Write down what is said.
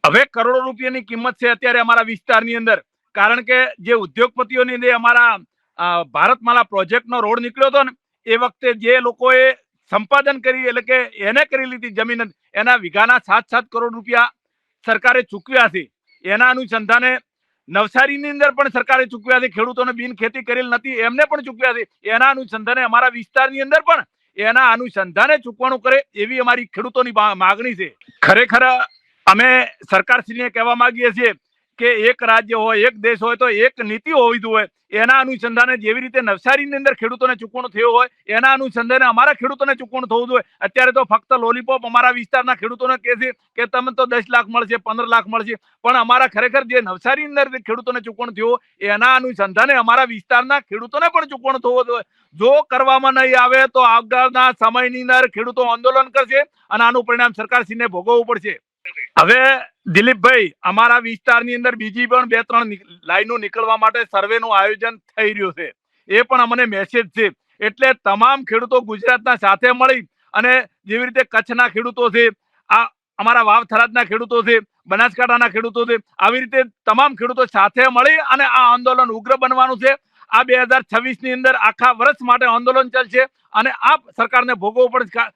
હવે કરોડો રૂપિયાની કિંમત છે અત્યારે અમારા વિસ્તારની અંદર, કારણ કે જે ઉદ્યોગપતિઓની જે અમારા ભારતમાલા પ્રોજેક્ટનો રોડ નીકળ્યો હતો ને એ વખતે જે લોકોએ સંપાદન કરી એટલે કે એને કરી લીધી જમીન, એના વીઘાના 7-7 કરોડ રૂપિયા સરકારે ચૂકવ્યા છે. એના અનુસંધાને નવસારીની અંદર પણ સરકારે ચૂકવ્યા છે, ખેડૂતોને બિન ખેતી કરેલ નથી એમને પણ ચૂકવ્યા છે. એના અનુસંધાને અમારા વિસ્તારની અંદર પણ એના અનુસંધાને ચૂકવણું કરે એવી અમારી ખેડૂતોની માગણી છે. ખરેખર અમે સરકારશ્રીને કહેવા માંગીએ છીએ કે એક રાજ્ય હોય, એક દેશ હોય તો એક નીતિ હોવી જોઈએ. એના અનુસંધાને જેવી રીતે નવસારીની અંદર ખેડૂતોને ચૂકવણું થયું હોય એના અનુસંધાને અમારા ખેડૂતોને ચૂકવણું થવું જોઈએ. અત્યારે તો ફક્ત લોલીપોપ અમારા વિસ્તારના ખેડૂતોને કહે છે કે તમે તો 10 લાખ મળશે, 15 લાખ મળશે, પણ અમારા ખરેખર જે નવસારીની અંદર ખેડૂતોને ચૂકવણું થયું એના અનુસંધાને અમારા વિસ્તારના ખેડૂતોને પણ ચૂકવણું થવું જોઈએ. જો કરવામાં નહીં આવે તો આગળના સમયની અંદર ખેડૂતો આંદોલન કરશે અને આનું પરિણામ સરકારશ્રીને ભોગવવું પડશે. હવે દિલીપભાઈ, અમારા વિસ્તારની અંદર બીજી પણ 2-3 લાઈનો નીકળવા માટે સર્વેનું આયોજન થઈ રહ્યું છે. એ પણ અમને મેસેજ છે. એટલે તમામ ખેડૂતો ગુજરાતના સાથે મળી અને જેવી રીતે કચ્છના ખેડૂતો છે, આ અમારા વાવ થરાદના ખેડૂતો છે, બનાસકાંઠાના ખેડૂતો છે, આવી રીતે તમામ ખેડૂતો સાથે મળી અને આ આંદોલન ઉગ્ર બનવાનું છે. આ 2026ની અંદર આખા વર્ષ માટે આંદોલન ચાલશે અને આ સરકારને ભોગવવું પડશે.